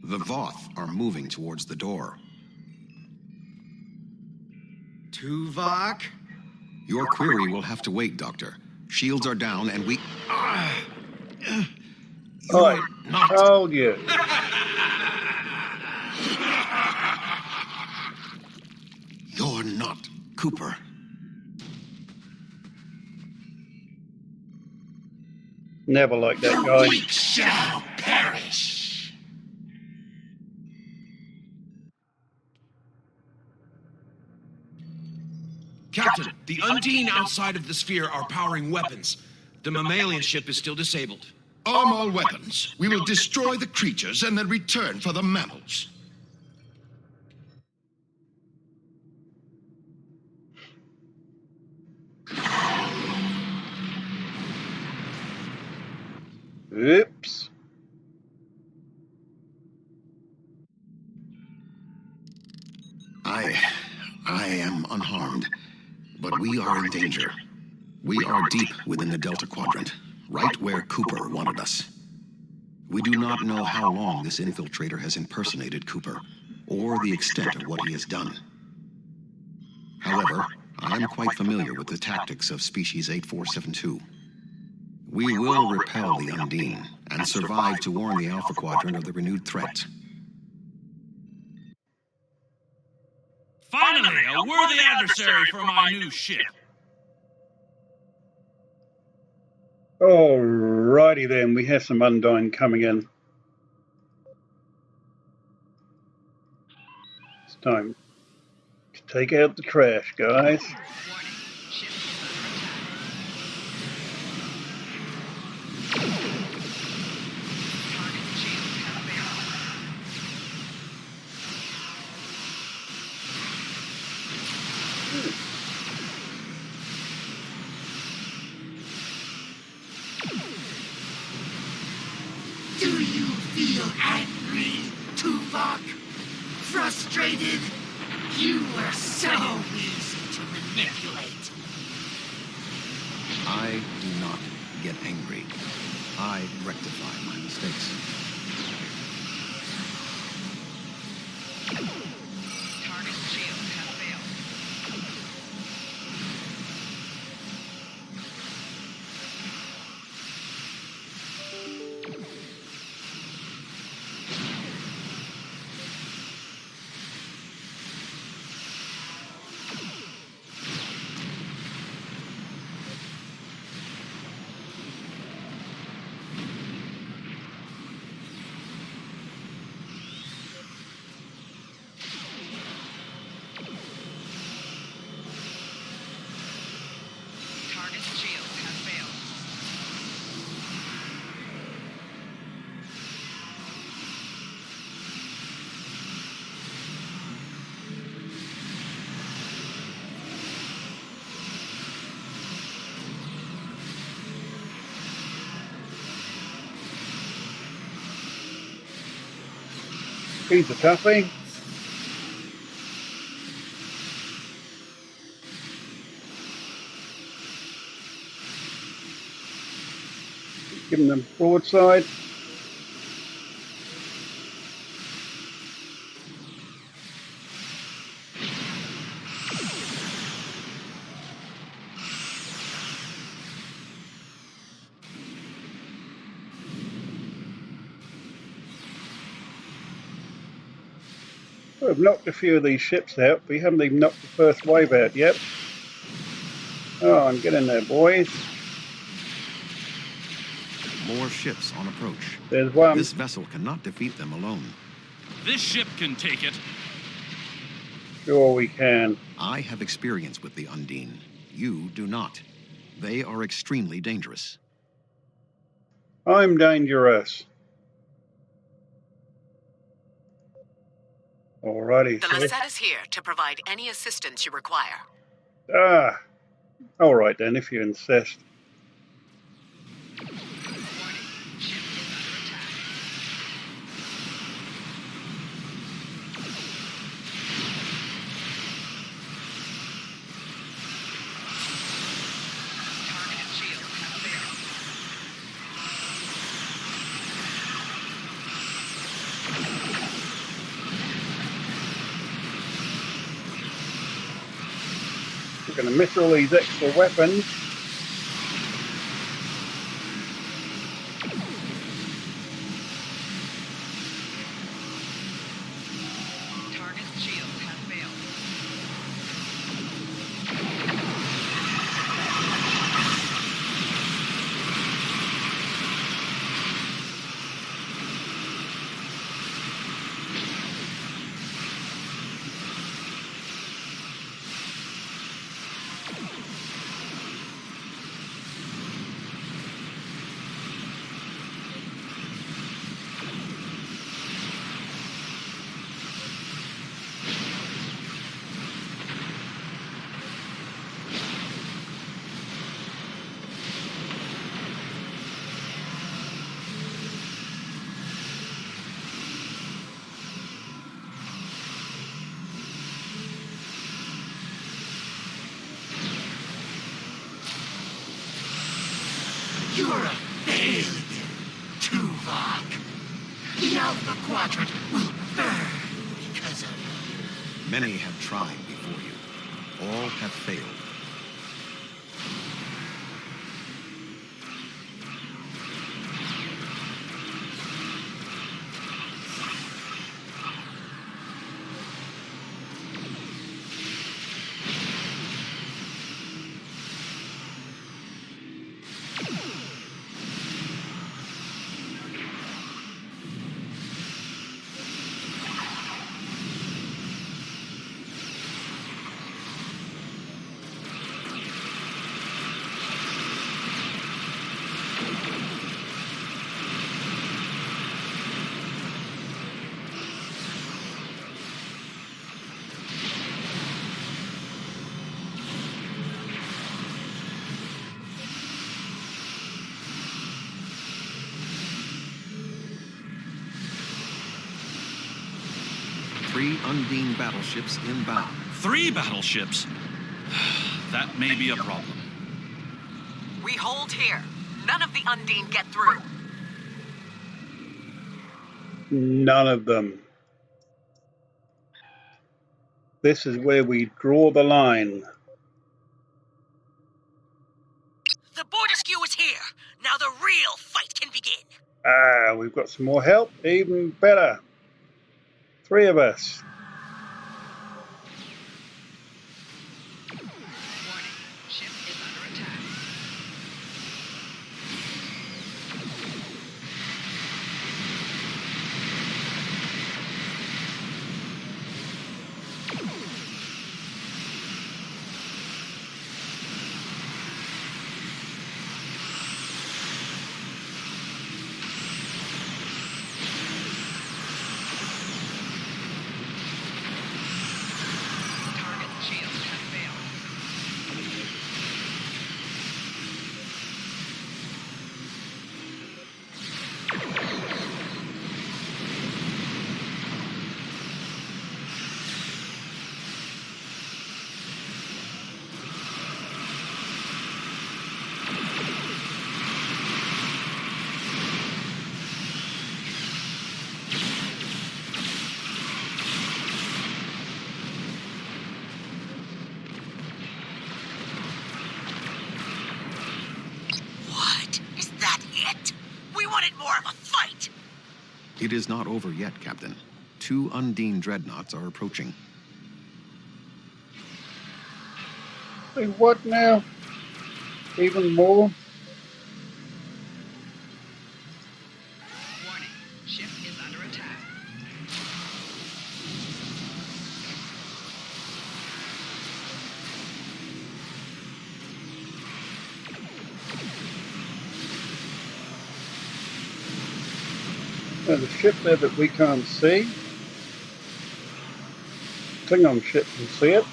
The Voth are moving towards the door. Tuvok? Your query will have to wait, Doctor. Shields are down and we... I told you. You're not Cooper. Never like that guy. We shall perish. Captain, the Undine outside of the sphere are powering weapons. The mammalian ship is still disabled. Arm all weapons. We will destroy the creatures and then return for the mammals. Oops. I am unharmed, but we are in danger. We are deep within the Delta Quadrant, right where Cooper wanted us. We do not know how long this infiltrator has impersonated Cooper, or the extent of what he has done. However, I am quite familiar with the tactics of Species 8472. We will repel the Undine, and survive to warn the Alpha Quadrant of the renewed threat. Finally, a worthy adversary for my new ship. Alrighty then, we have some Undine coming in. It's time to take out the trash, guys. Warning, ship is under attack. Target shields have failed. Do you feel angry, Tuvok? Frustrated? You were so easy to manipulate. I do not get angry. I rectify my mistakes. Target shields have failed. Target shields have failed. He's a toughie. Give him the broadside. We've knocked a few of these ships out, but we haven't even knocked the first wave out yet. Oh, and get in there, boys. More ships on approach. There's one. This vessel cannot defeat them alone. This ship can take it. Sure we can. I have experience with the Undine. You do not. They are extremely dangerous. I'm dangerous. Alrighty. The So Lisette is here to provide any assistance you require. Alright then, if you insist. Warning, ship is under attack. Target shields have failed. We're going to miss all these extra weapons. Target shields have failed. You're a failure, Tuvok. The Alpha Quadrant will burn because of you. Many have tried before you. All have failed. Three Undine battleships inbound. 3 battleships? That may be a problem. We hold here. None of the Undine get through. None of them. This is where we draw the line. The border skew is here. Now the real fight can begin. Ah, we've got some more help. Even better. 3 of us. Warning. Ship is under attack. Target's shields have failed. What? Is that it? We wanted more of a fight. It is not over yet, Captain. 2 Undine dreadnoughts are approaching. Say what now? Even more? Warning. Ship is under attack. There's a ship there that we can't see. Klingon ship can see it.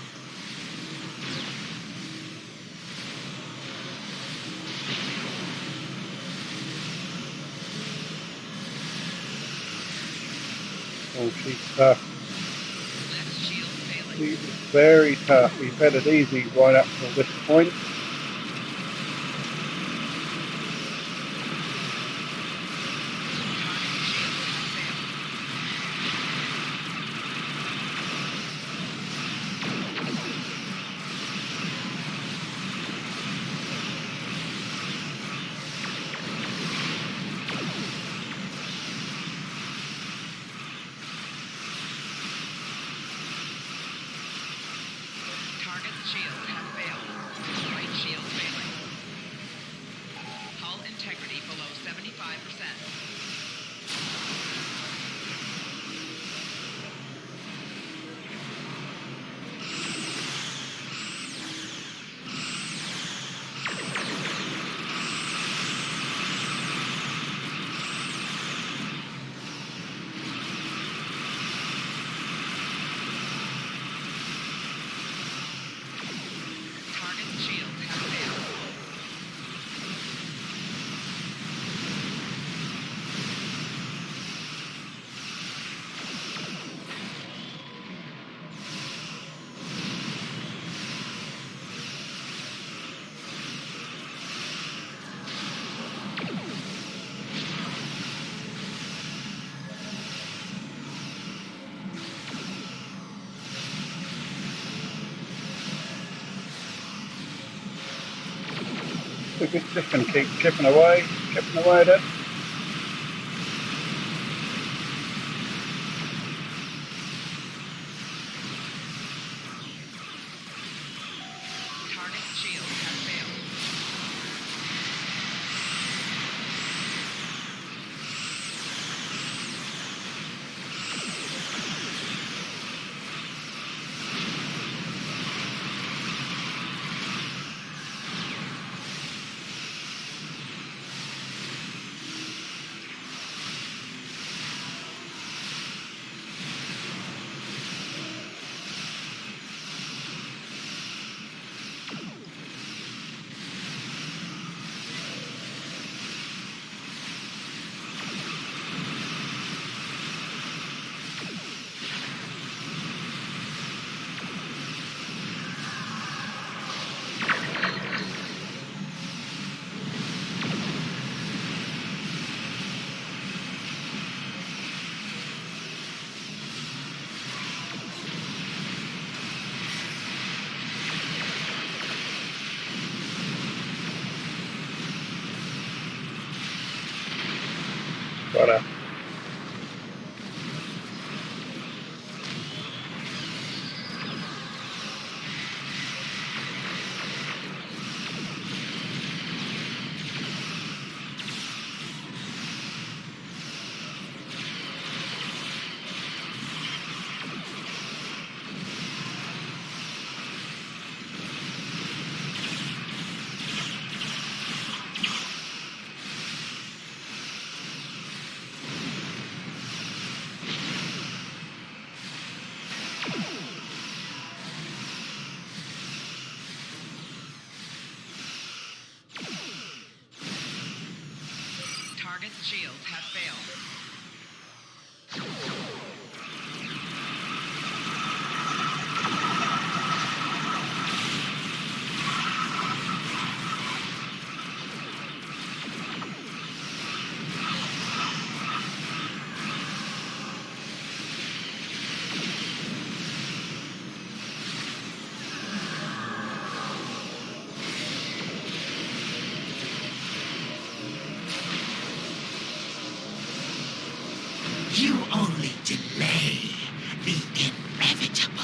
Oh, she's tough. Left shield failing. She's very tough. We've had it easy right up till this point. Target's shields have failed. Target's shields have failed. Right shield failing. Hull integrity below 75%. We're just going to keep chipping away at it. Target shield has failed. Righto. Target's shields have failed. You only delay the inevitable.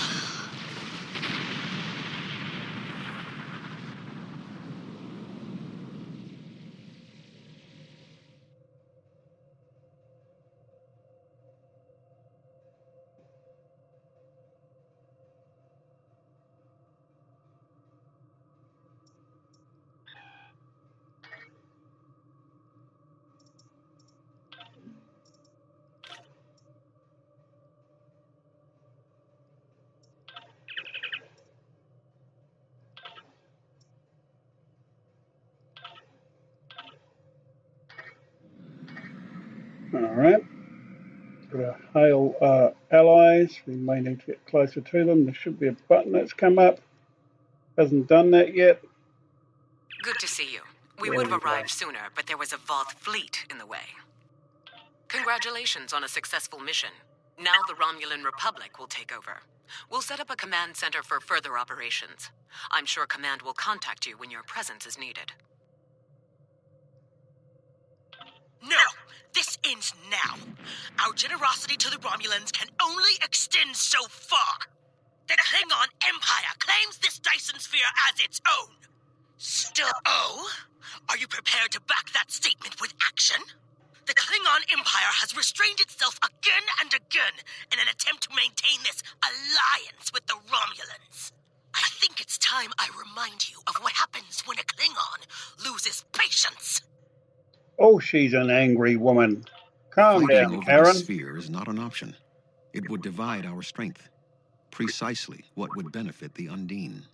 All right. Got our hail allies. We may need to get closer to them. There should be a button that's come up. Hasn't done that yet. Good to see you. We There would we have go. arrived sooner, but there was a Voth fleet in the way. Congratulations on a successful mission. Now the Romulan Republic will take over. We'll set up a command center for further operations. I'm sure Command will contact you when your presence is needed. No! This ends now. Our generosity to the Romulans can only extend so far. The Klingon Empire claims this Dyson Sphere as its own. Oh? Are you prepared to back that statement with action? The Klingon Empire has restrained itself again and again in an attempt to maintain this alliance with the Romulans. I think it's time I remind you of what happens when a Klingon loses patience. Oh, she's an angry woman. Calm Fighting down, over the Karen. sphere is not an option. It would divide our strength. Precisely what would benefit the Undine.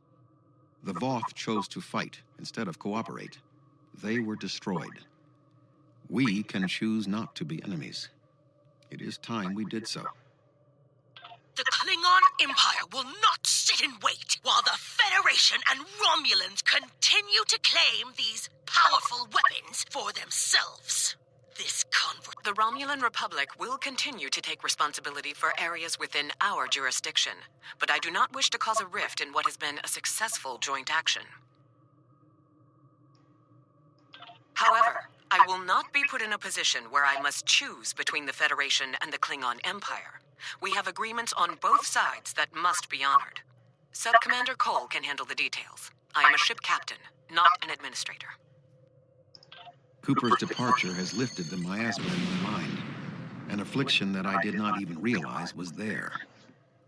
The Voth chose to fight instead of cooperate. They were destroyed. We can choose not to be enemies. It is time we did so. The Klingon Empire will not sit and wait while the Federation and Romulans continue to claim these powerful weapons for themselves. The Romulan Republic will continue to take responsibility for areas within our jurisdiction, but I do not wish to cause a rift in what has been a successful joint action. However, I will not be put in a position where I must choose between the Federation and the Klingon Empire. We have agreements on both sides that must be honored. Sub-Commander Cole can handle the details. I am a ship captain, not an administrator. Cooper's departure has lifted the miasma in my mind, an affliction that I did not even realize was there.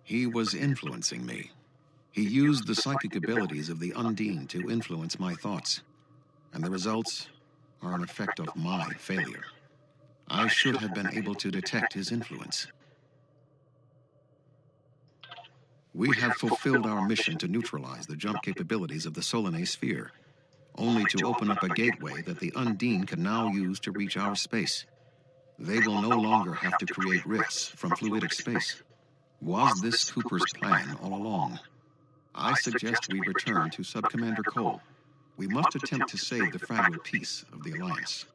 He was influencing me. He used the psychic abilities of the Undine to influence my thoughts, and the results are an effect of my failure. I should have been able to detect his influence. We have fulfilled our mission to neutralize the jump capabilities of the Solanae Sphere, only to open up a gateway that the Undine can now use to reach our space. They will no longer have to create rifts from fluidic space. Was this Cooper's plan all along? I suggest we return to Sub-Commander Cole. We must attempt to save the fragile peace of the Alliance.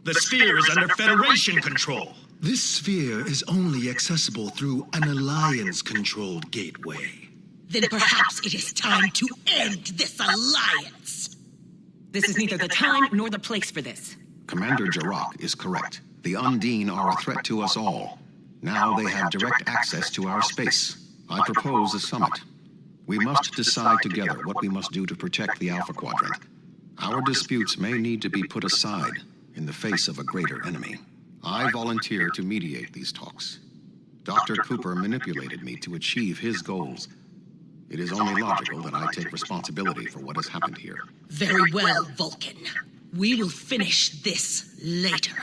The sphere is under Federation control. This sphere is only accessible through an Alliance-controlled gateway. Then perhaps it is time to end this alliance. This is neither the time nor the place for this. Commander Jarrah is correct. The Undine are a threat to us all. Now they have direct access to our space. I propose a summit. We must decide together what we must do to protect the Alpha Quadrant. Our disputes may need to be put aside in the face of a greater enemy. I volunteer to mediate these talks. Dr. Cooper manipulated me to achieve his goals. It is only logical that I take responsibility for what has happened here. Very well, Vulcan. We will finish this later.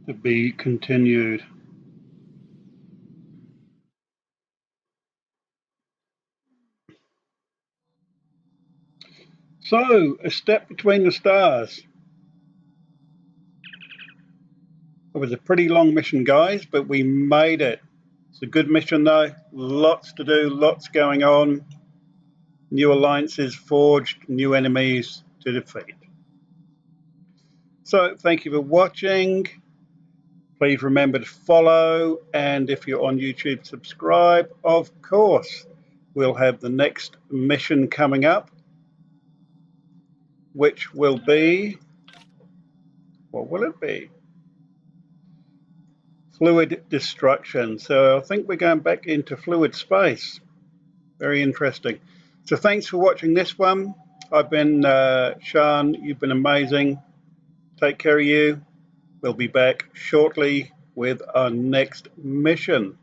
To be continued. So, a step between the stars. It was a pretty long mission, guys, but we made it. It's a good mission, though. Lots to do, lots going on. New alliances forged, new enemies to defeat. So, thank you for watching. Please remember to follow, and if you're on YouTube, subscribe. Of course, we'll have the next mission coming up, which will be, what will it be? Fluid destruction. So I think we're going back into fluid space. Very interesting. So thanks for watching this one. I've been Sean. You've been amazing. Take care of you. We'll be back shortly with our next mission.